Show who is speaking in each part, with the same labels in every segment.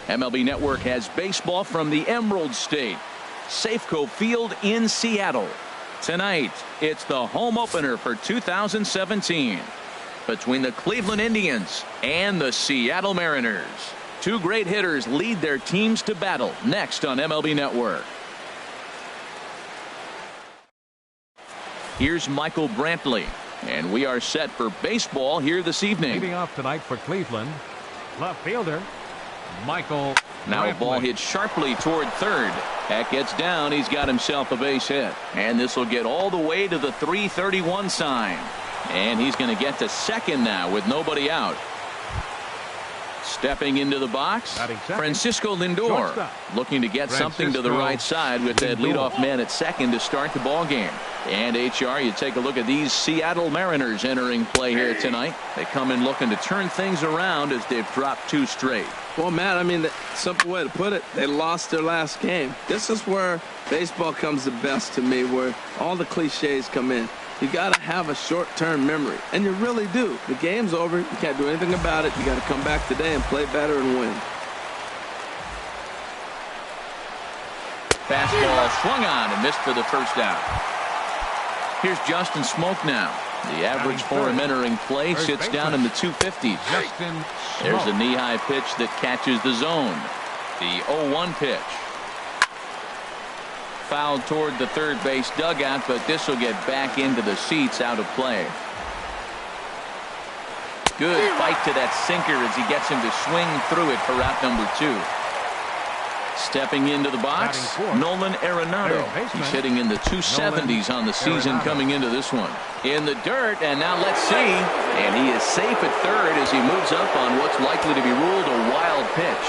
Speaker 1: MLB Network has baseball from the Emerald State, Safeco Field in Seattle. Tonight, it's the home opener for 2017 between the Cleveland Indians and the Seattle Mariners. Two great hitters lead their teams to battle next on MLB Network. Here's Michael Brantley, and we are set for baseball here this evening.
Speaker 2: Leading off tonight for Cleveland, left fielder Michael
Speaker 1: Now
Speaker 2: Brantley.
Speaker 1: a ball hit sharply toward third. That gets down. He's got himself a base hit. And this will get all the way to the 331 sign. And he's going to get to second now with nobody out. Stepping into the box, Francisco Lindor,
Speaker 2: Shortstop.
Speaker 1: looking to get something to the right side with that leadoff man at second to start the ball game. And HR, you take a look at these Seattle Mariners entering play here tonight. They come in looking to turn things around as they've dropped two straight.
Speaker 3: Well, Matt, I mean, the simple way to put it, they lost their last game. This is where baseball comes the best to me, where all the cliches come in. You got to have a short-term memory, and you really do. The game's over. You can't do anything about it. You got to come back today and play better and win.
Speaker 1: Fastball swung on and missed for the first out. Here's Justin Smoke now. The average for him entering play sits down in the 250s. There's a knee-high pitch that catches the zone. The 0-1 pitch. Fouled toward the third base dugout, but this will get back into the seats, out of play. Good fight to that sinker as he gets him to swing through it for out number 2. Stepping into the box, Nolan Arenado. He's hitting in the 270s on the season coming into this one. In the dirt, and now let's see. And he is safe at third as he moves up on what's likely to be ruled a wild pitch.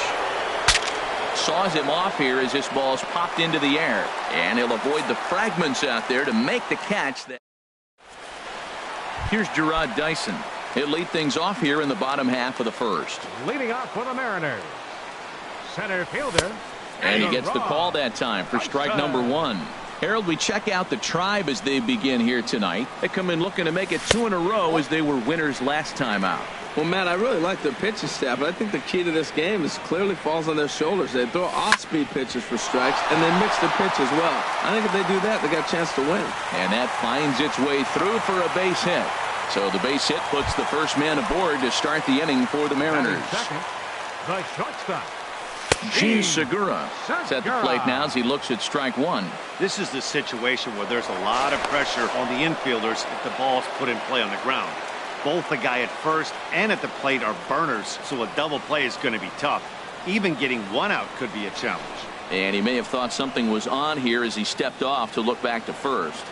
Speaker 1: Saws him off here as this ball's popped into the air. And he'll avoid the fragments out there to make the catch. Here's Gerard Dyson. He'll lead things off here in the bottom half of the first.
Speaker 2: Leading off for the Mariners, center fielder.
Speaker 1: And he gets the call that time for strike number 1. Harold, we check out the Tribe as they begin here tonight. They come in looking to make it 2 in a row as they were winners last time out.
Speaker 3: Well, Matt, I really like their pitching staff, but I think the key to this game is clearly falls on their shoulders. They throw off-speed pitches for strikes, and they mix the pitch as well. I think if they do that, they got a chance to win.
Speaker 1: And that finds its way through for a base hit. So the base hit puts the first man aboard to start the inning for the Mariners.
Speaker 2: Second, the shortstop,
Speaker 1: Gene Segura is at the plate now as he looks at strike 1.
Speaker 4: This is the situation where there's a lot of pressure on the infielders if the ball's put in play on the ground. Both the guy at first and at the plate are burners, so a double play is going to be tough. Even getting one out could be a challenge.
Speaker 1: And he may have thought something was on here as he stepped off to look back to first.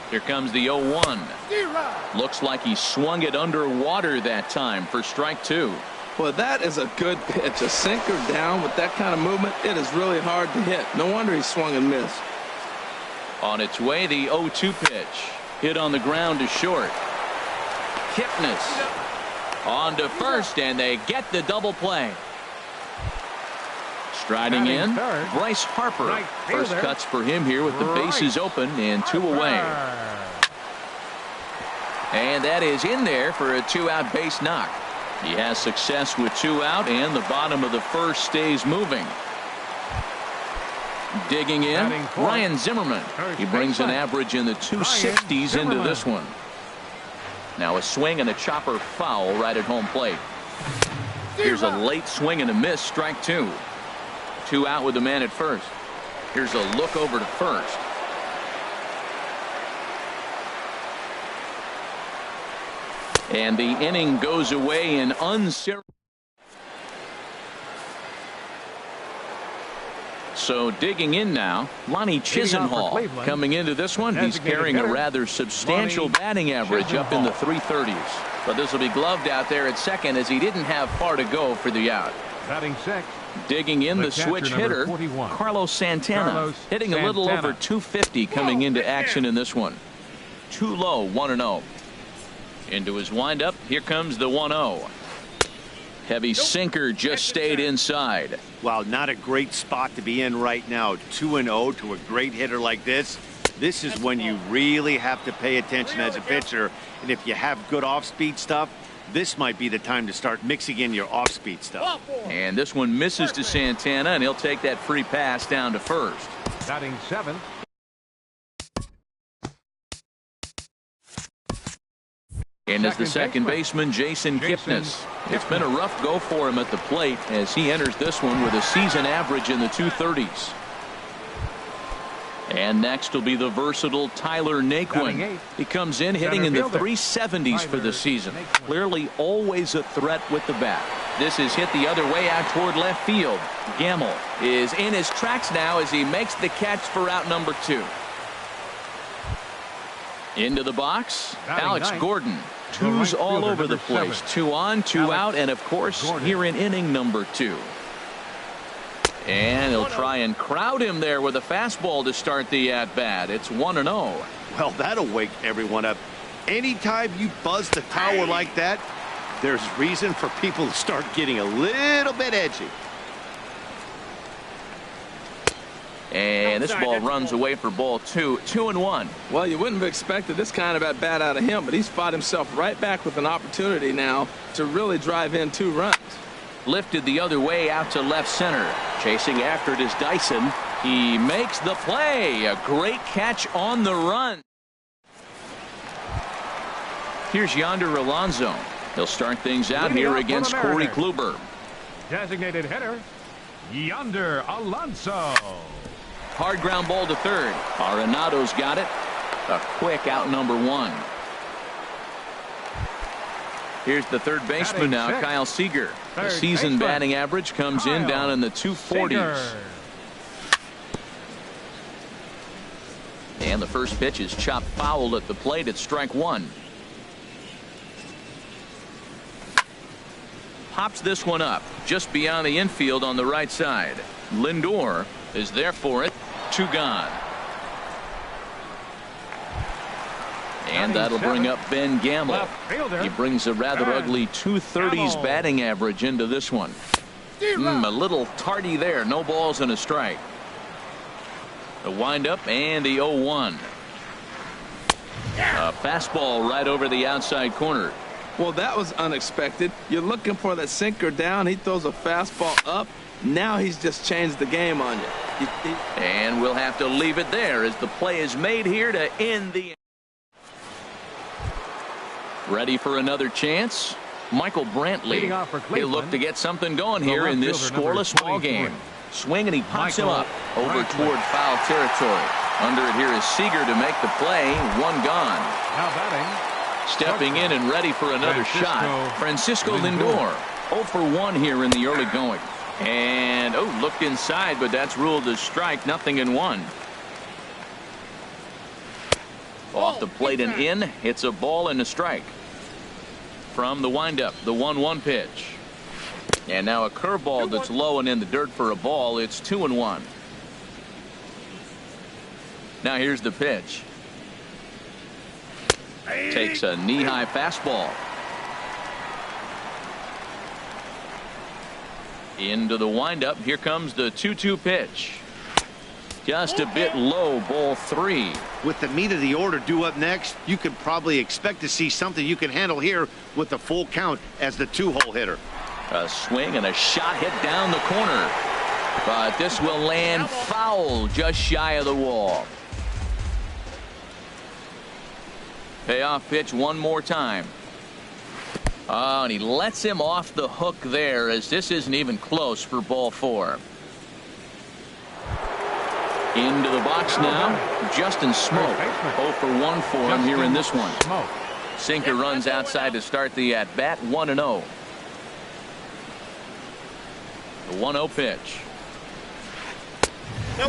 Speaker 1: Here comes the 0-1. Looks like he swung it underwater that time for strike 2.
Speaker 3: Well, that is a good pitch. A sinker down with that kind of movement, it is really hard to hit. No wonder he swung and missed.
Speaker 1: On its way, the 0-2 pitch. Hit on the ground to short. Kipnis on to first, and they get the double play. Striding in, Bryce Harper. First cuts for him here with the bases open and 2 away. And that is in there for a 2-out base knock. He has success with 2 out, and the bottom of the first stays moving. Digging in, Ryan Zimmerman. He brings an average in the 260s into this one. Now a swing and a chopper foul right at home plate. Here's a late swing and a miss, strike 2. 2 out with the man at first. Here's a look over to first. And the inning goes away in unceremonious. So digging in now, Lonnie Chisenhall coming into this one. He's carrying a rather substantial batting average up in the 330s. But this will be gloved out there at second as he didn't have far to go for the out.
Speaker 2: batting sixth.
Speaker 1: Digging in the switch hitter, Carlos Santana, hitting a little over 250 coming into action in this one. Too low, 1-0. Into his windup, here comes the 1-0. Heavy sinker just stayed inside.
Speaker 4: Wow, not a great spot to be in right now. 2-0 to a great hitter like this. This is when you really have to pay attention as a pitcher. And if you have good off-speed stuff, This might be the time to start mixing in your off-speed stuff.
Speaker 1: And this one misses to Santana, and he'll take that free pass down to first.
Speaker 2: Batting 7th.
Speaker 1: And as the second baseman, Jason Kipnis. It's been a rough go for him at the plate as he enters this one with a season average in the 230s. And next will be the versatile Tyler Naquin. He comes in hitting in the 370s for the season. Clearly always a threat with the bat. This is hit the other way out toward left field. Gamble is in his tracks now as he makes the catch for out number 2. Into the box, Alex Gordon. Twos all over the place. 2 on, 2 out, and of course here in inning number 2. And he'll try and crowd him there with a fastball to start the at-bat. It's 1-0.
Speaker 4: Well, that'll wake everyone up. Anytime you buzz the tower like that, there's reason for people to start getting a little bit edgy.
Speaker 1: And this ball runs away for ball 2. 2-1.
Speaker 3: Well, you wouldn't have expected this kind of at bat out of him, but he's fought himself right back with an opportunity now to really drive in 2 runs.
Speaker 1: Lifted the other way out to left center. Chasing after it is Dyson. He makes the play. A great catch on the run. Here's Yonder Alonso. He'll start things out here against Corey Kluber.
Speaker 2: Designated hitter, Yonder Alonso.
Speaker 1: Hard ground ball to third. Arenado's got it. A quick out number 1. Here's the third baseman now, Kyle Seager. The season batting average comes in down in the 240s. And the first pitch is chopped foul at the plate at strike 1. Pops this one up just beyond the infield on the right side. Lindor is there for it. 2 gone. And that'll bring up Ben Gamble. He brings a rather ugly 230s batting average into this one. A little tardy there. No balls and a strike. The windup and the 0-1. A fastball right over the outside corner.
Speaker 3: Well, that was unexpected. You're looking for that sinker down. He throws a fastball up. Now he's just changed the game on you.
Speaker 1: And we'll have to leave it there as the play is made here to end the. Ready for another chance? Michael Brantley. He'll look to get something going here in this scoreless ball game. Swing and he pops him up over toward foul territory. Under it here is Seager to make the play. 1 gone.
Speaker 2: Now batting.
Speaker 1: Stepping in and ready for another shot. Francisco Lindor. 0 for 1 here in the early going. And looked inside, but that's ruled a strike. 0-1. Off the plate and in. Hits a ball and a strike. From the windup, the 1-1 pitch. And now a curveball that's low and in the dirt for a ball. It's 2-1. Now here's the pitch. Takes a knee-high fastball. Into the windup. Here comes the 2-2 pitch. Just a bit low, ball 3.
Speaker 4: With the meat of the order due up next, you could probably expect to see something you can handle here with the full count as the 2-hole hitter.
Speaker 1: A swing and a shot hit down the corner. But this will land foul just shy of the wall. Payoff pitch one more time. Oh, and he lets him off the hook there as this isn't even close for ball 4. Into the box now, Justin Smoke. 0 for 1 for him here in this one. Sinker runs outside to start the at-bat. 1-0. The 1-0 pitch.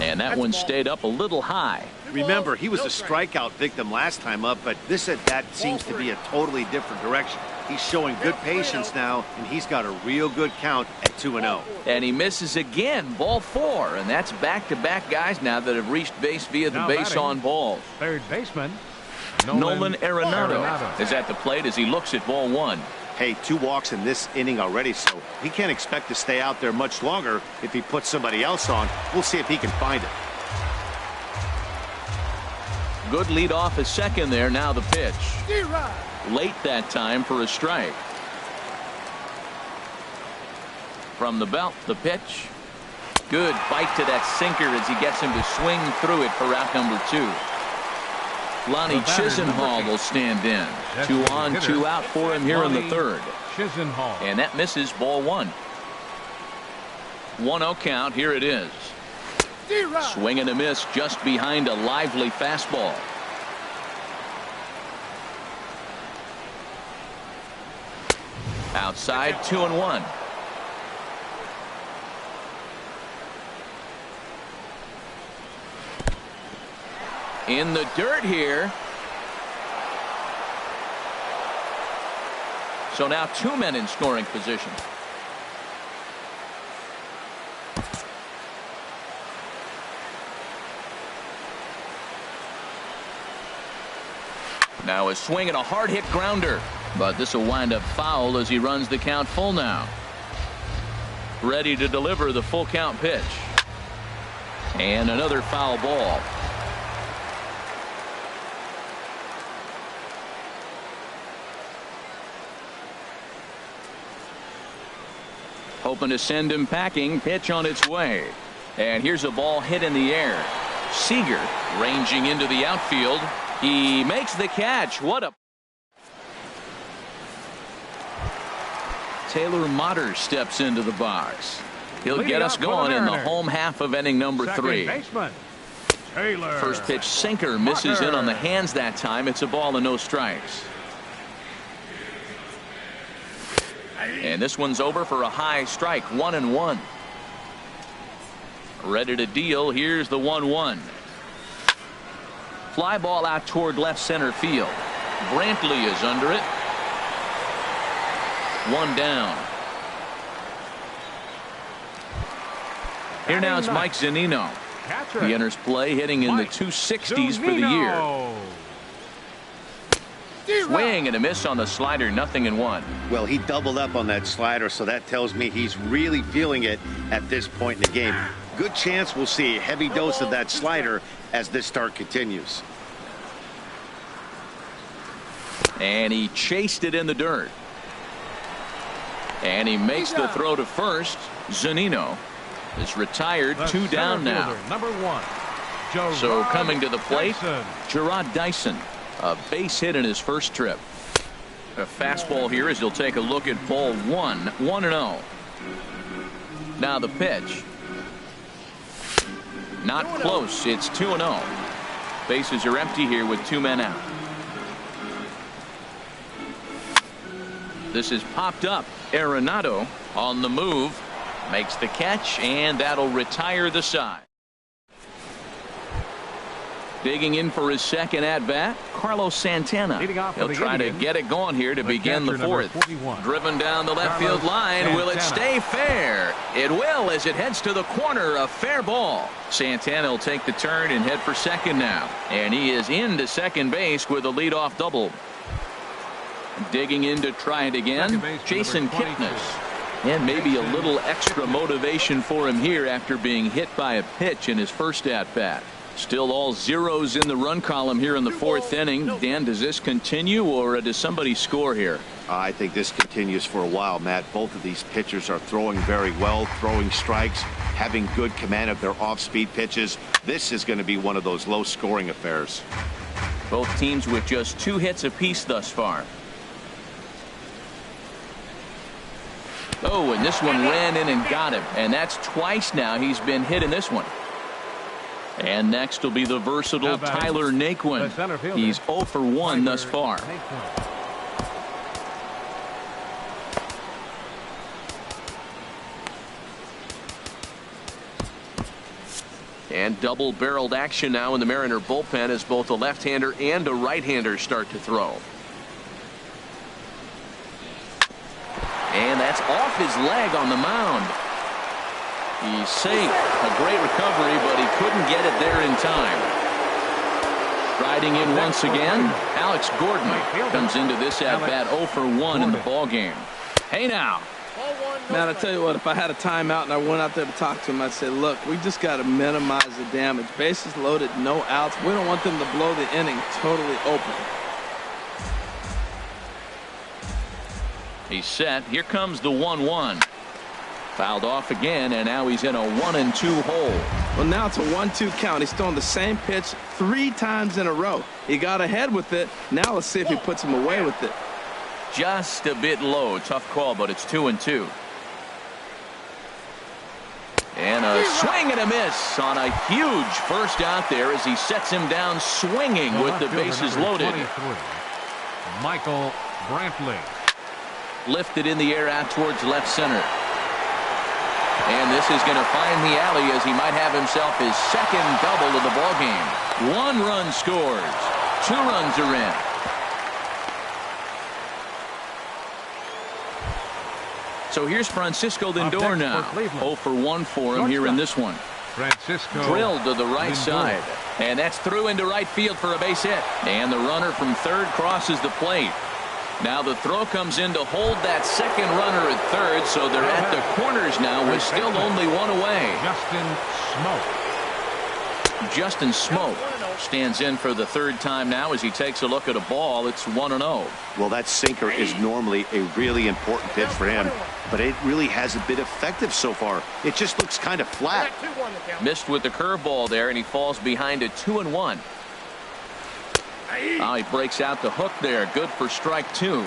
Speaker 1: And that one stayed up a little high.
Speaker 4: Remember, he was a strikeout victim last time up, but this at-bat seems to be a totally different direction. He's showing good patience now, and he's got a real good count at 2-0.
Speaker 1: And he misses again, ball 4, and that's back-to-back guys now that have reached base via the base on balls.
Speaker 2: Third baseman
Speaker 1: Nolan Arenado is at the plate as he looks at ball 1.
Speaker 4: Hey, 2 walks in this inning already, so he can't expect to stay out there much longer if he puts somebody else on. We'll see if he can find it.
Speaker 1: Good lead off at second there. Now the pitch. Late that time for a strike. From the belt, the pitch. Good bite to that sinker as he gets him to swing through it for out number 2. Lonnie Chisenhall will stand in. 2 on, 2 out for him here in the third. And that misses, ball 1. 1-0 count. Here it is. Swing and a miss just behind a lively fastball. Outside, 2-1. In the dirt here. So now 2 men in scoring position. Now a swing and a hard hit grounder. But this will wind up foul as he runs the count full now. Ready to deliver the full count pitch. And another foul ball. Hoping to send him packing. Pitch on its way. And here's a ball hit in the air. Seager ranging into the outfield. He makes the catch. What a... Taylor Motter steps into the box. He'll get us going in the home half of inning number 3. First pitch sinker misses in on the hands that time. It's a ball and no strikes. And this one's over for a high strike. 1-1. Ready to deal. Here's the 1-1. Fly ball out toward left center field. Brantley is under it. 1 down. Here now is Mike Zunino. He enters play hitting in the 260s for the year. Swing and a miss on the slider. 0-1.
Speaker 4: Well, he doubled up on that slider, so that tells me he's really feeling it at this point in the game. Good chance we'll see a heavy dose of that slider as this start continues.
Speaker 1: And he chased it in the dirt. And he makes the throw to first. Zunino is retired. 2 down now. So coming to the plate, Gerard Dyson. A base hit in his first trip. A fastball here as he'll take a look at ball 1. 1-0. Now the pitch. Not close. It's 2-0. Bases are empty here with 2 men out. This is popped up. Arenado on the move. Makes the catch, and that'll retire the side. Digging in for his second at-bat, Carlos Santana. He'll try to get it going here to begin the fourth. Driven down the left field line. Will it stay fair? It will as it heads to the corner. A fair ball. Santana will take the turn and head for second now. And he is into second base with a leadoff double. Digging in to try it again, Jason Kipnis. And maybe a little extra motivation for him here after being hit by a pitch in his first at-bat. Still all zeros in the run column here in the fourth inning. Dan, does this continue or does somebody score here?
Speaker 4: I think this continues for a while, Matt. Both of these pitchers are throwing very well, throwing strikes, having good command of their off-speed pitches. This is going to be one of those low-scoring affairs.
Speaker 1: Both teams with just 2 hits apiece thus far. Oh, and this one ran in and got him. And that's twice now he's been hit in this one. And next will be the versatile Tyler Naquin. He's 0 for 1 thus far. And double-barreled action now in the Mariner bullpen as both a left-hander and a right-hander start to throw. And that's off his leg on the mound. He's safe. A great recovery, but he couldn't get it there in time. Riding in once again, Alex Gordon comes into this at-bat 0 for 1 in the ballgame. Hey now.
Speaker 3: Man, I tell you what, if I had a timeout and I went out there to talk to him, I'd say, look, we just got to minimize the damage. Bases loaded, no outs. We don't want them to blow the inning totally open.
Speaker 1: He's set. Here comes the 1-1. Fouled off again, and now he's in a 1-2 hole.
Speaker 3: Well, now it's a 1-2 count. He's throwing the same pitch 3 times in a row. He got ahead with it. Now let's see if he puts him away with it.
Speaker 1: Just a bit low. Tough call, but it's 2-2. And a swing and a miss on a huge first out there as he sets him down swinging with the bases loaded.
Speaker 2: 23, Michael Brantley.
Speaker 1: Lifted in the air out towards left center. And this is going to find the alley as he might have himself his second double of the ballgame. 1 run scores. 2 runs are in. So here's Francisco Lindor now. 0 for 1 for him here in this one.
Speaker 2: Francisco
Speaker 1: Drilled to the right
Speaker 2: Lindor.
Speaker 1: side. And that's through into right field for a base hit. And the runner from third crosses the plate. Now the throw comes in to hold that second runner at third, so they're at the corners now with still only 1 away. Justin Smoke stands in for the third time now as he takes a look at a ball. It's 1-0.
Speaker 4: Well, that sinker is normally a really important pitch for him, but it really hasn't been effective so far. It just looks kind of flat.
Speaker 1: Missed with the curveball there, and he falls behind at 2-1. He breaks out the hook there. Good for strike 2.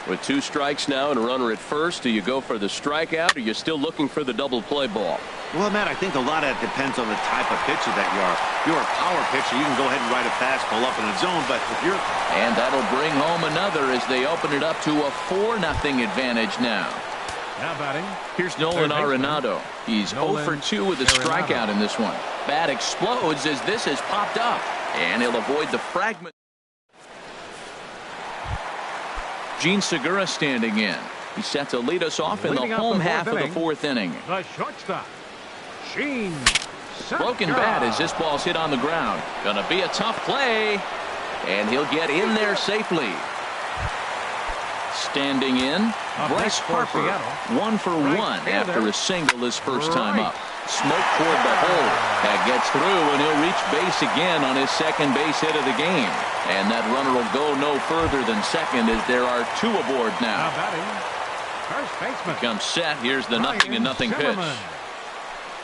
Speaker 1: With 2 strikes now and a runner at first, do you go for the strikeout, or are you still looking for the double play ball?
Speaker 4: Well, Matt, I think a lot of that depends on the type of pitcher that you are. If you're a power pitcher, you can go ahead and ride a fastball up in the zone, but if you're...
Speaker 1: And that'll bring home another as they open it up to a 4-0 advantage now.
Speaker 2: Now batting.
Speaker 1: Here's Nolan Arenado. He's 0 for 2 with a strikeout in this one. Bat explodes as this has popped up. And he'll avoid the fragment. Gene Segura standing in. He's set to lead us off in the home half of the 4th inning.
Speaker 2: The shortstop, Gene Segura.
Speaker 1: Broken bat as this ball's hit on the ground. Gonna be a tough play. And he'll get in there safely. Standing in, Bryce Harper. 1 for 1 after a single his first time up. Smoke toward the hole. That gets through, and he'll reach base again on his second base hit of the game. And that runner will go no further than second as there are 2 aboard now.
Speaker 2: First baseman.
Speaker 1: Comes set. Here's the 0-0 pitch.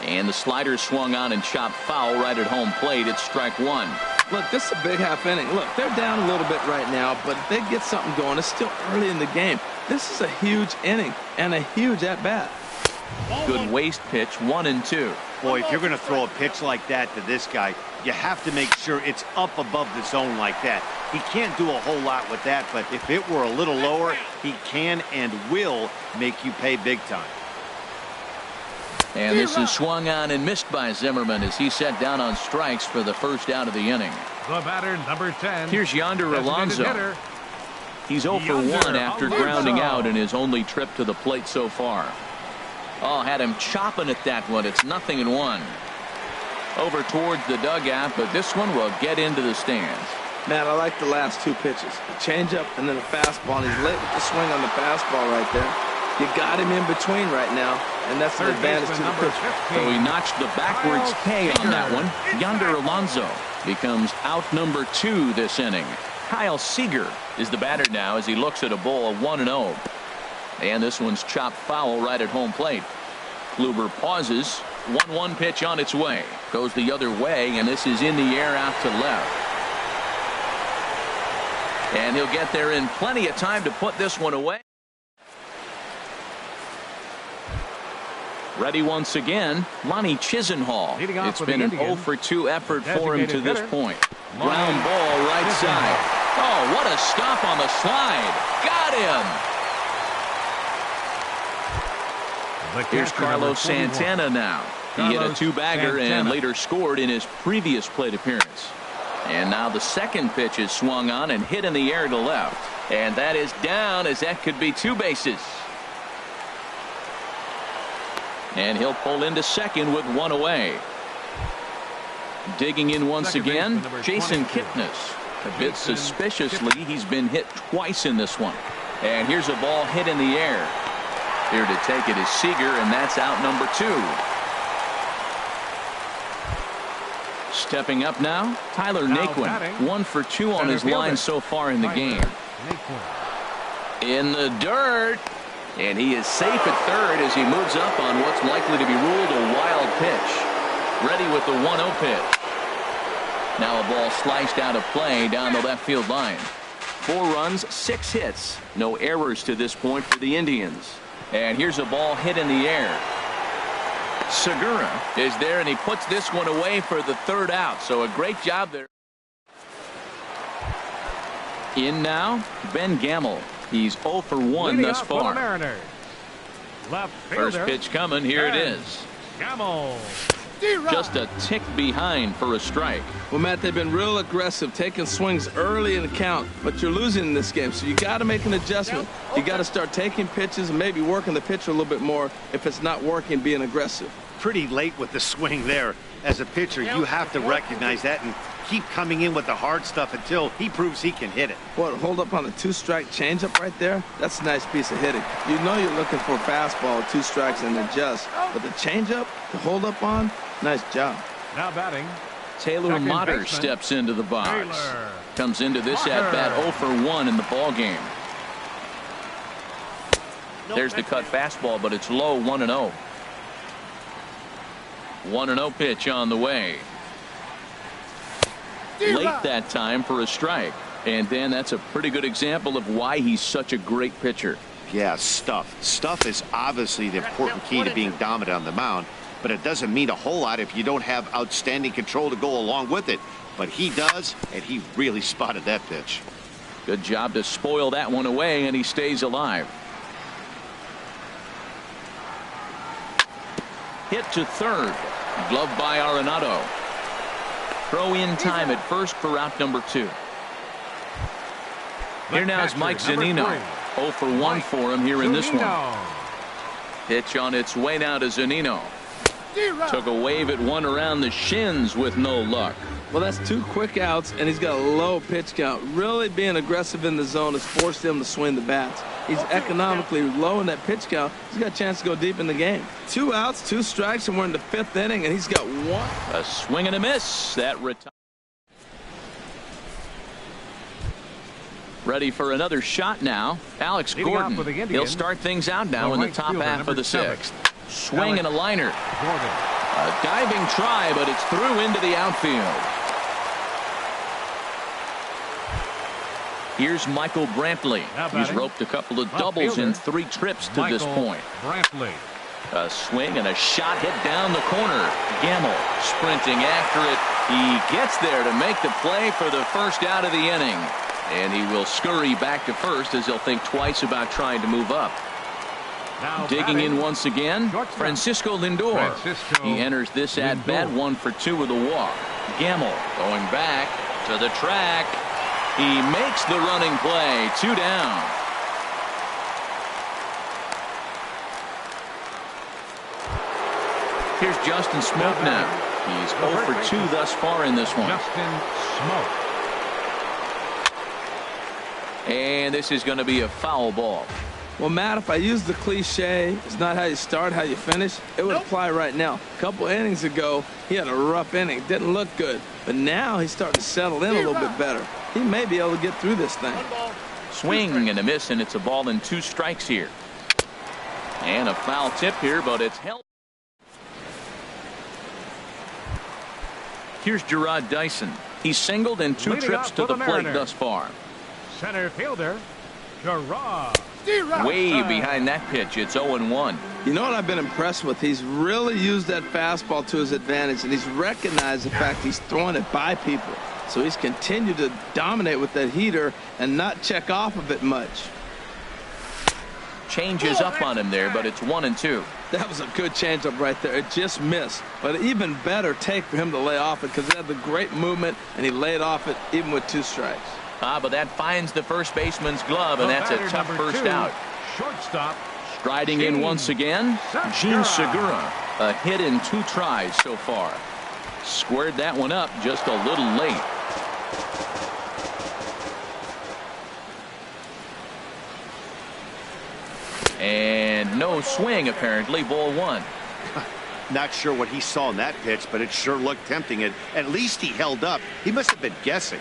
Speaker 1: And the slider swung on and chopped foul right at home plate. It's strike 1.
Speaker 3: Look, this is a big half inning. Look, they're down a little bit right now, but if they get something going, it's still early in the game. This is a huge inning and a huge at-bat.
Speaker 1: Good waste pitch, 1-2.
Speaker 4: Boy, if you're going to throw a pitch like that to this guy, you have to make sure it's up above the zone like that. He can't do a whole lot with that, but if it were a little lower, he can and will make you pay big time.
Speaker 1: And this is swung on and missed by Zimmerman as he set down on strikes for the first out of the inning.
Speaker 2: The batter, number 10.
Speaker 1: Here's Yonder Alonso. He's 0 for 1 after grounding out in his only trip to the plate so far. Oh, had him chopping at that one. It's 0-1. Over towards the dugout, but this one will get into the stands.
Speaker 3: Matt, I like the last 2 pitches. A changeup and then a fastball. And he's late with the swing on the fastball right there. You got him in between right now, and that's an advantage to the pitcher.
Speaker 1: So he notched the backwards K on that one. Yonder Alonso becomes out number 2 this inning. Kyle Seager is the batter now as he looks at a ball 1-0. And this one's chopped foul right at home plate. Kluber pauses. 1-1 pitch on its way. Goes the other way, and this is in the air out to left. And he'll get there in plenty of time to put this one away. Ready once again, Lonnie Chisenhall. It's been an 0 for 2 effort for him to this point. Ground ball right side. Oh, what a stop on the slide. Got him. Here's Carlos Santana now. He hit a 2-bagger and later scored in his previous plate appearance. And now the second pitch is swung on and hit in the air to left. And that is down as that could be 2 bases. And he'll pull into second with 1 away. Digging in once again, Jason Kipnis. A bit suspiciously, he's been hit twice in this one. And here's a ball hit in the air. Here to take it is Seager, and that's out number 2. Stepping up now, Tyler Naquin. 1 for 2 on his line so far in the game. In the dirt. And he is safe at third as he moves up on what's likely to be ruled a wild pitch. Ready with the 1-0 pitch. Now a ball sliced out of play down the left field line. 4 runs, 6 hits. No errors to this point for the Indians. And here's a ball hit in the air. Segura is there, and he puts this one away for the 3rd out. So a great job there. In now, Ben Gamel. He's 0 for 1 thus far. First pitch coming. Here it is.
Speaker 2: Gamel.
Speaker 1: Just a tick behind for a strike.
Speaker 3: Well, Matt, they've been real aggressive, taking swings early in the count, but you're losing in this game, so you got to make an adjustment. You got to start taking pitches and maybe working the pitcher a little bit more if it's not working, being aggressive.
Speaker 4: Pretty late with the swing there. As a pitcher, you have to recognize that and keep coming in with the hard stuff until he proves he can hit it.
Speaker 3: What, hold up on a 2-strike changeup right there? That's a nice piece of hitting. You know you're looking for a fastball, 2 strikes, and adjust. But the changeup to hold up on, nice job.
Speaker 2: Now batting,
Speaker 1: Taylor Motter steps into the box. Comes into this at-bat 0 for 1 in the ball game. There's the cut fastball, but it's low, 1-0. 1-0 pitch on the way. Late that time for a strike. And Dan, that's a pretty good example of why he's such a great pitcher.
Speaker 4: Yeah, stuff. Stuff is obviously the important key to being dominant on the mound, but it doesn't mean a whole lot if you don't have outstanding control to go along with it. But he does, and he really spotted that pitch.
Speaker 1: Good job to spoil that one away, and he stays alive. Hit to third. Glove by Arenado. Throw in time at first for out number 2. Here now is Mike Zunino. 0 for 1 for him here in this one. Pitch on its way now to Zunino. Took a wave at one around the shins with no luck.
Speaker 3: Well, that's 2 quick outs, and he's got a low pitch count. Really being aggressive in the zone has forced him to swing the bats. He's economically low in that pitch count. He's got a chance to go deep in the game. 2 outs, 2 strikes, and we're in the 5th inning, and he's got 1.
Speaker 1: A swing and a miss. That retires. Ready for another shot now. Alex Gordon. He'll start things out now in the top half of the 6th. Swing and a liner. A diving try, but it's through into the outfield. Here's Michael Brantley. He's roped a couple of doubles in 3 trips to this point. A swing and a shot hit down the corner. Gamel sprinting after it. He gets there to make the play for the first out of the inning. And he will scurry back to first as he'll think twice about trying to move up. Digging in once again, Francisco Lindor. He enters this at-bat 1 for 2 with a walk. Gamel going back to the track. He makes the running play. 2 down. Here's Justin Smoke now. He's 0 for 2 thus far in this one.
Speaker 2: Justin Smoke.
Speaker 1: And this is going to be a foul ball.
Speaker 3: Well, Matt, if I use the cliche, it's not how you start, how you finish, it would apply right now. A couple innings ago, he had a rough inning. Didn't look good. But now he's starting to settle in a little bit better. He may be able to get through this thing.
Speaker 1: Swing and a miss, and it's a ball and 2 strikes here. And a foul tip here, but it's held. Here's Gerard Dyson. He's singled in 2 trips to the plate thus far.
Speaker 2: Center fielder, Gerard.
Speaker 1: Way behind that pitch. It's 0-1.
Speaker 3: You know what I've been impressed with? He's really used that fastball to his advantage, and he's recognized the fact he's throwing it by people. So he's continued to dominate with that heater and not check off of it much.
Speaker 1: Changes up on him there, but it's 1-2.
Speaker 3: That was a good changeup right there. It just missed. But an even better take for him to lay off it because he had the great movement, and he laid off it even with 2 strikes.
Speaker 1: But that finds the first baseman's glove, and that's a tough first out.
Speaker 2: Shortstop.
Speaker 1: Striding in once again, Gene Segura. A hit in 2 tries so far. Squared that one up just a little late. And no swing, apparently. Ball 1.
Speaker 4: Not sure what he saw in that pitch, but it sure looked tempting. And at least he held up. He must have been guessing.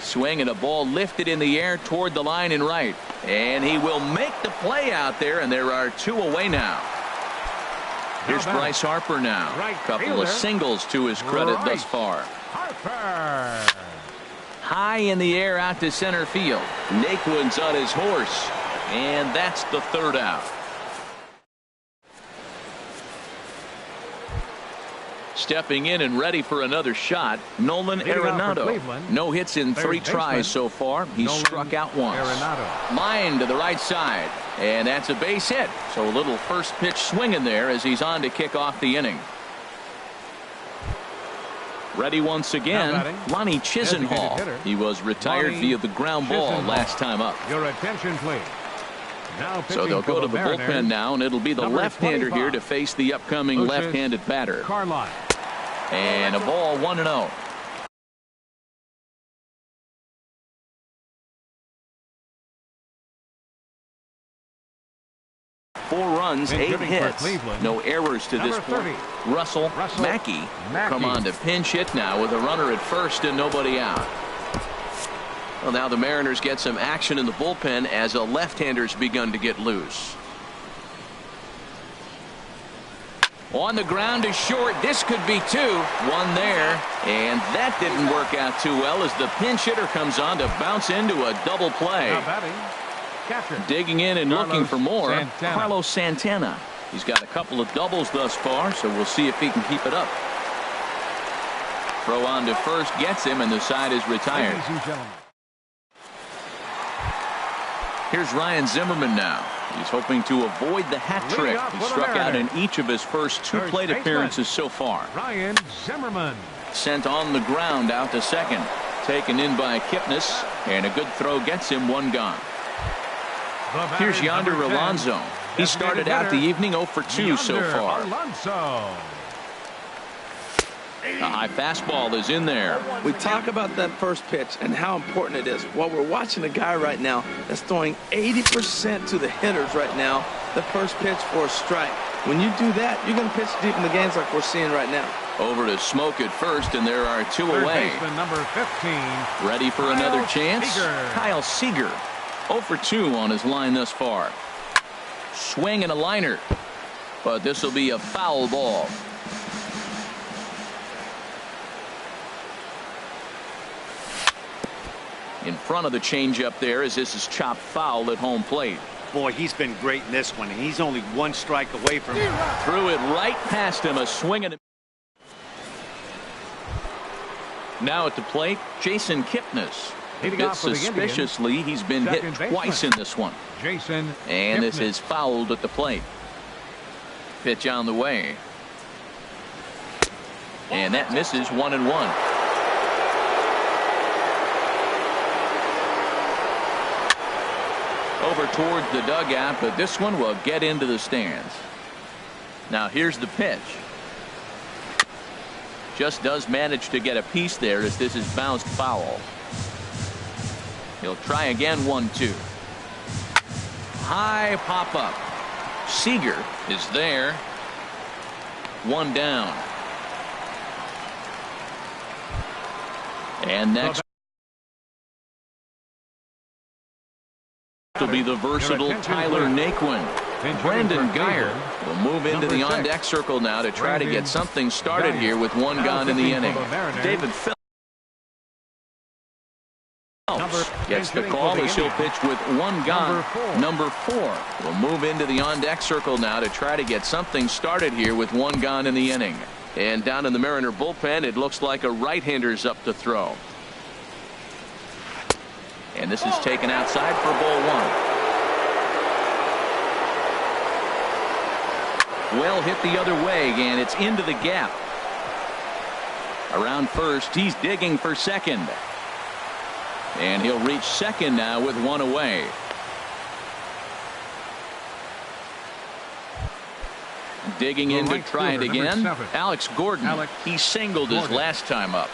Speaker 1: Swing and a ball lifted in the air toward the line and right. And he will make the play out there, and there are 2 away now. Here's Bryce Harper now. Couple of singles to his credit thus far.
Speaker 2: Harper.
Speaker 1: High in the air out to center field. Naquin's on his horse. And that's the 3rd out. Stepping in and ready for another shot, Nolan Arenado. No hits in 3 tries so far. He's struck out once. Line to the right side. And that's a base hit. So a little first pitch swing in there as he's on to kick off the inning. Ready once again, Lonnie Chisenhall. He was retired via the ground ball last time up.
Speaker 2: Your attention, please.
Speaker 1: So they'll go to the bullpen now, and it'll be the left-hander here to face the upcoming left-handed batter. And a ball, 1-0. Four runs, 8 hits, no errors to this point. Russell Mackey come on to pinch hit now with a runner at first and nobody out. Well, now the Mariners get some action in the bullpen as a left-hander's begun to get loose. On the ground is short. This could be 2. 1 there. And that didn't work out too well as the pinch hitter comes on to bounce into a double play. Digging in and looking for more, Carlos Santana. He's got a couple of doubles thus far, so we'll see if he can keep it up. Throw on to first gets him, and the side is retired. Here's Ryan Zimmerman now. He's hoping to avoid the hat trick. He struck out in each of his first 2 plate appearances so far.
Speaker 2: Ryan Zimmerman.
Speaker 1: Sent on the ground out to second. Taken in by Kipnis, and a good throw gets him 1 gone. Here's Yonder Alonso. He started out the evening 0 for 2 so far. A high fastball is in there.
Speaker 3: We talk about that first pitch and how important it is. Well, we're watching a guy right now that's throwing 80% to the hitters right now. The first pitch for a strike. When you do that, you're going to pitch deep in the games like we're seeing right now.
Speaker 1: Over to Smoke at first, and there are 2 away.
Speaker 2: Number 15.
Speaker 1: Ready for another chance? Kyle Seager. 0 for 2 on his line thus far. Swing and a liner. But this will be a foul ball. In front of the changeup there as this is chopped foul at home plate.
Speaker 4: Boy, he's been great in this one. He's only 1 strike away from him.
Speaker 1: Threw it right past him. A swing and a... Now at the plate, Jason Kipnis. A bit suspiciously, he's been hit twice in this one. And this is fouled at the plate. Pitch on the way. And that misses 1-1. Over towards the dugout, but this one will get into the stands. Now here's the pitch. Just does manage to get a piece there as this is bounced foul. He'll try again, 1-2. High pop up. Seager is there. 1 down. And next will be the versatile Tyler Naquin. Brandon Geyer will move into the on-deck circle now to try to get something started here with 1 gone in the inning. David Phillips gets the call as he'll pitch with 1 gone. Number 4 will move into the on-deck circle now to try to get something started here with 1 gone in the inning. And down in the Mariner bullpen, it looks like a right-hander's up to throw. And this is taken outside for ball 1. Well hit the other way, and it's into the gap. Around first, he's digging for second. And he'll reach second now with 1 away. Digging in to try it again. Alex Gordon. He singled his last time up.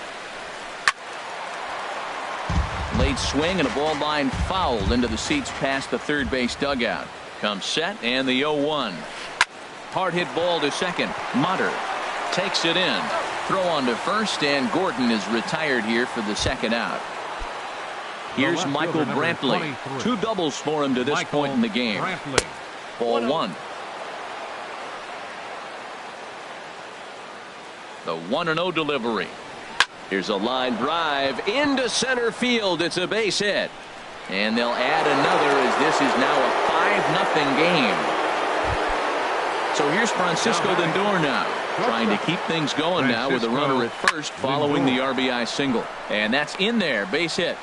Speaker 1: Late swing and a ball line fouled into the seats past the third base dugout. Comes set and the 0-1. Hard hit ball to second. Mutter takes it in. Throw on to first, and Gordon is retired here for the second out. Here's Michael Brantley. 2 doubles for him to this point in the game. Ball 1. The 1-0 delivery. Here's a line drive into center field. It's a base hit. And they'll add another as this is now a 5-0 game. So here's Francisco Lindor now, trying to keep things going now with a runner at first following the RBI single. And that's in there, base hit.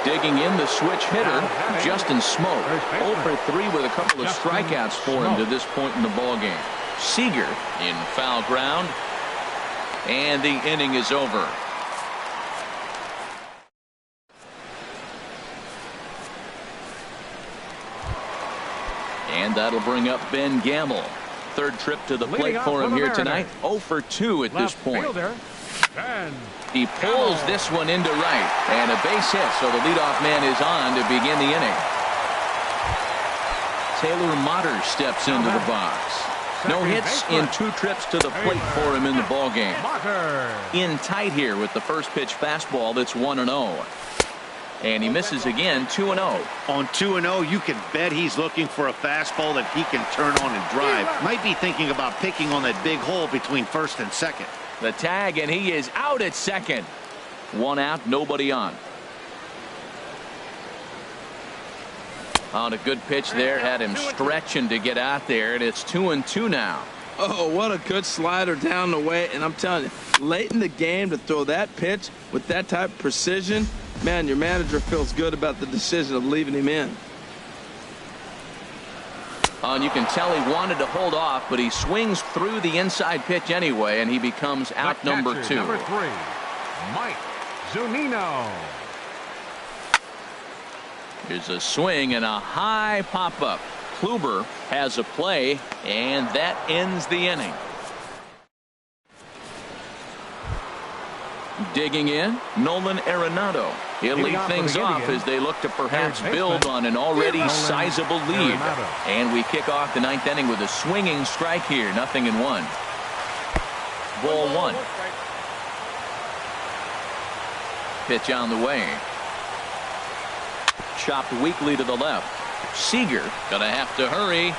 Speaker 1: Digging in, the switch hitter, Justin Smoke. 0 for 3 with a couple of strikeouts for him to this point in the ballgame. Seager in foul ground. And the inning is over. And that'll bring up Ben Gamble. 3rd trip to the plate for him here tonight. 0 for 2 at this point. He pulls this one into right. And a base hit, so the leadoff man is on to begin the inning. Taylor Motter steps into the box. No hits in 2 trips to the plate for him in the ballgame. In tight here with the first pitch fastball that's 1-0. And he misses again, 2-0.
Speaker 4: On 2-0, you can bet he's looking for a fastball that he can turn on and drive. Might be thinking about picking on that big hole between first and second.
Speaker 1: The tag, and he is out at second. 1 out, nobody on. On a good pitch there, had him stretching to get out there, and it's 2-2 now.
Speaker 3: Oh, what a good slider down the way. And I'm telling you, late in the game to throw that pitch with that type of precision, man, your manager feels good about the decision of leaving him in.
Speaker 1: And you can tell he wanted to hold off, but he swings through the inside pitch anyway, and he becomes out number 2.
Speaker 2: Number 3, Mike Zunino.
Speaker 1: Here's a swing and a high pop-up. Kluber has a play, and that ends the inning. Digging in, Nolan Arenado. He'll lead things off as they look to perhaps build on an already sizable lead. And we kick off the 9th inning with a swinging strike here, 0-1. Ball 1. Pitch on the way. Chopped weakly to the left. Seager gonna have to hurry.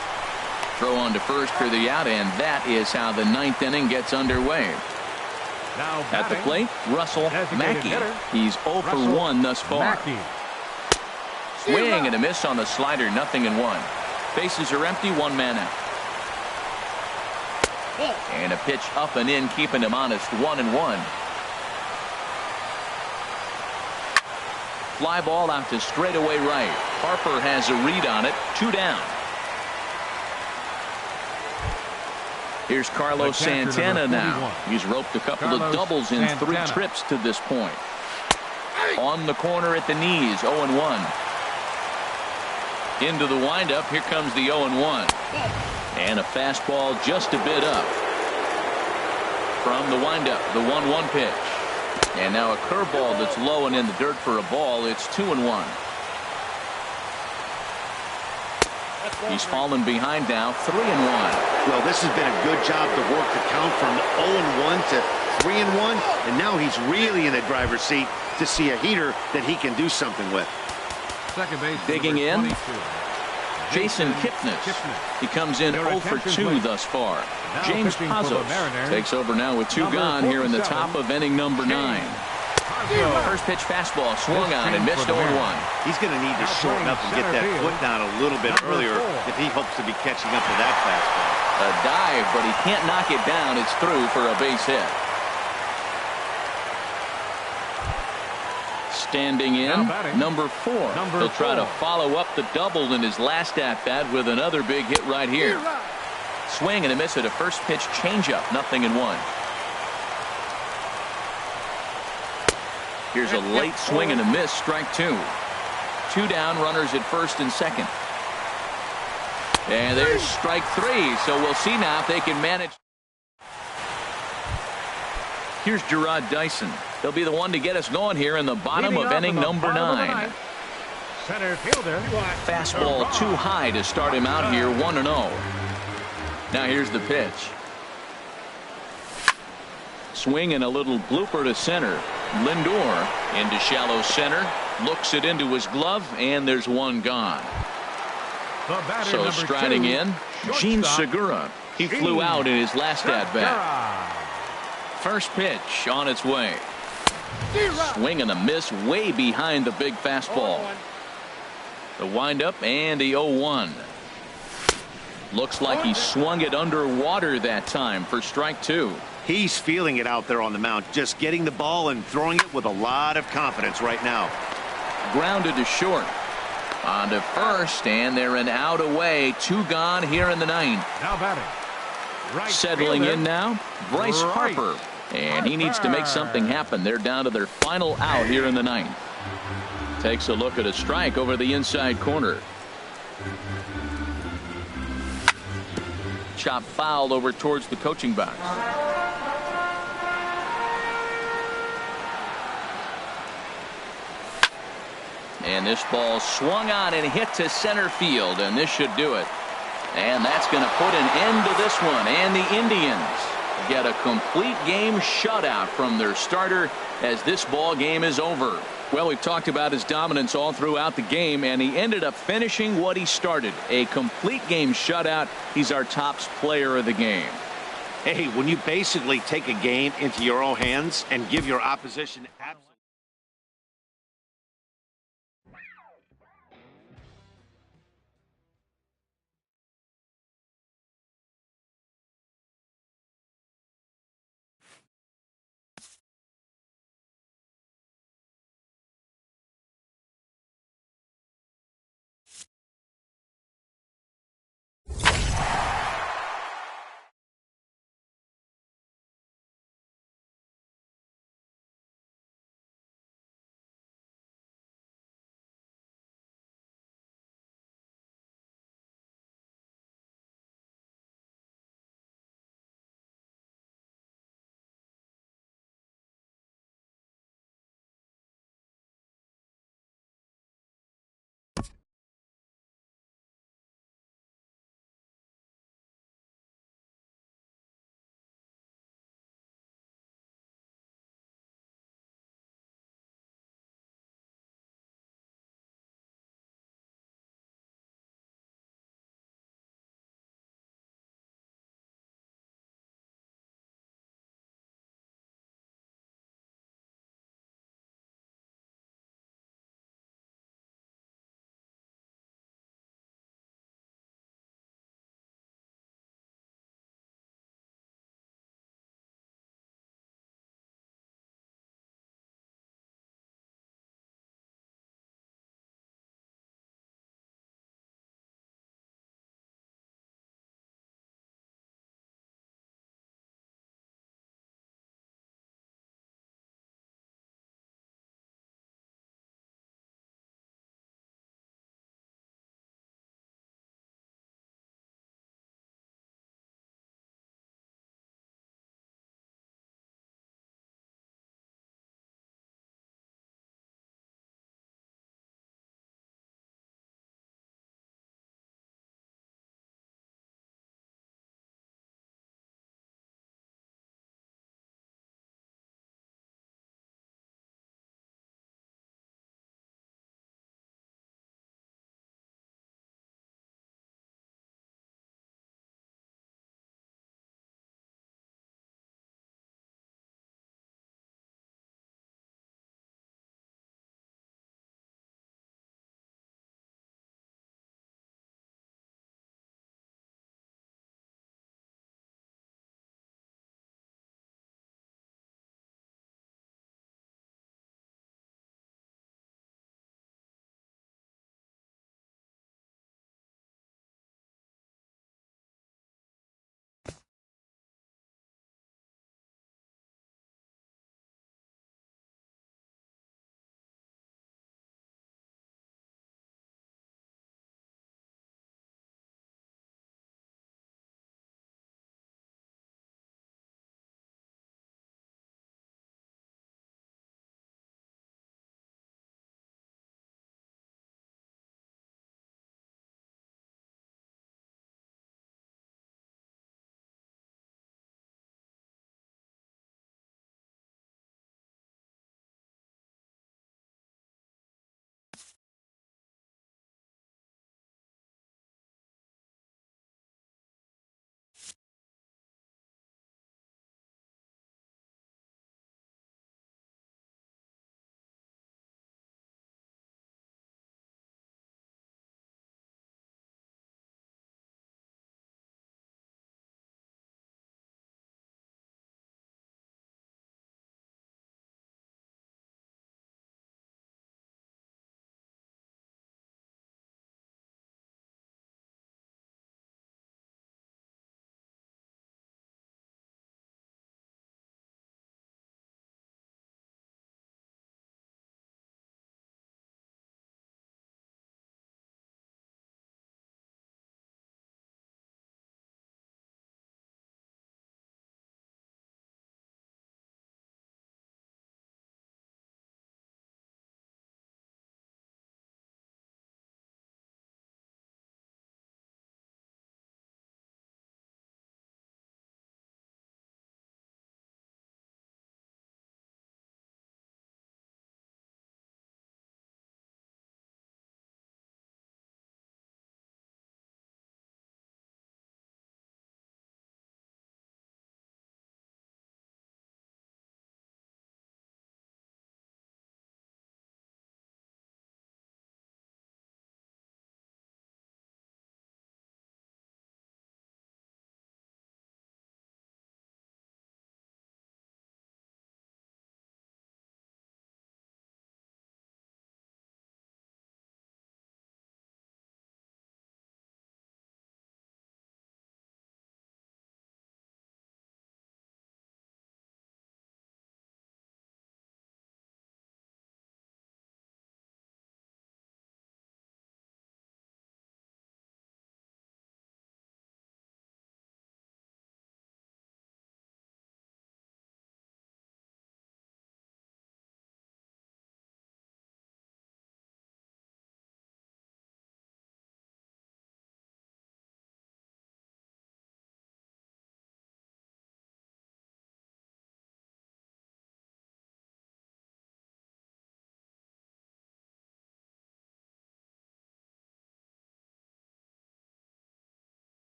Speaker 1: Throw on to first for the out, and that is how the 9th inning gets underway. At the plate, Russell Mackey. He's 0 for 1 thus far. Swing and a miss on the slider, 0-1. Bases are empty, 1 man out. And a pitch up and in, keeping him honest, 1-1. Fly ball out to straightaway right. Harper has a read on it, 2 down. Here's Carlos Santana now. He's roped a couple of doubles in 3 trips to this point. On the corner at the knees, 0-1. Into the windup, here comes the 0-1. And a fastball just a bit up. From the windup, the 1-1 pitch. And now a curveball that's low and in the dirt for a ball. It's 2-1. He's fallen behind now, 3-1.
Speaker 4: Well, this has been a good job to work the count from 0-1 to 3-1, and now he's really in the driver's seat to see a heater that he can do something with.
Speaker 2: Second base,
Speaker 1: digging in,
Speaker 2: 22.
Speaker 1: Jason Kipnis. He comes in 0 for 2 thus far. James Pazos takes over now with 2 gone here in the top of inning number 9. First pitch fastball swung on and missed 0-1.
Speaker 4: He's going to need to shorten up and get that foot down a little bit earlier if he hopes to be catching up to that fastball.
Speaker 1: A dive, but he can't knock it down. It's through for a base hit. Standing in, number 4. He'll try to follow up the double in his last at-bat with another big hit right here. Swing and a miss at a first pitch changeup, 0-1. Here's a late swing and a miss, strike 2. 2 down, runners at first and second. And there's strike 3, so we'll see now if they can manage. Here's Gerard Dyson. He'll be the one to get us going here in the bottom of inning number 9.
Speaker 2: Center fielder.
Speaker 1: Fastball too high to start him out here, 1-0. Now here's the pitch. Swing and a little blooper to center. Lindor into shallow center. Looks it into his glove, and there's one gone. So striding in, Gene Segura. He flew out in his last at-bat. First pitch on its way. Swing and a miss way behind the big fastball. The windup and the 0-1. Looks like he swung it underwater that time for strike two.
Speaker 4: He's feeling it out there on the mound, just getting the ball and throwing it with a lot of confidence right now.
Speaker 1: Grounded to short. On to first, and they're an out away. 2 gone here in the 9th.
Speaker 2: Now batting. Right
Speaker 1: Settling
Speaker 2: fielder.
Speaker 1: in now, Bryce Harper. And he needs to make something happen. They're down to their final out here in the 9th. Takes a look at a strike over the inside corner. Chop foul over towards the coaching box. And this ball swung on and hit to center field, and this should do it. And that's going to put an end to this one. And the Indians get a complete game shutout from their starter as this ball game is over. Well, we've talked about his dominance all throughout the game, and he ended up finishing what he started. A complete game shutout. He's our top player of the game.
Speaker 4: Hey, when you basically take a game into your own hands and give your opposition absolute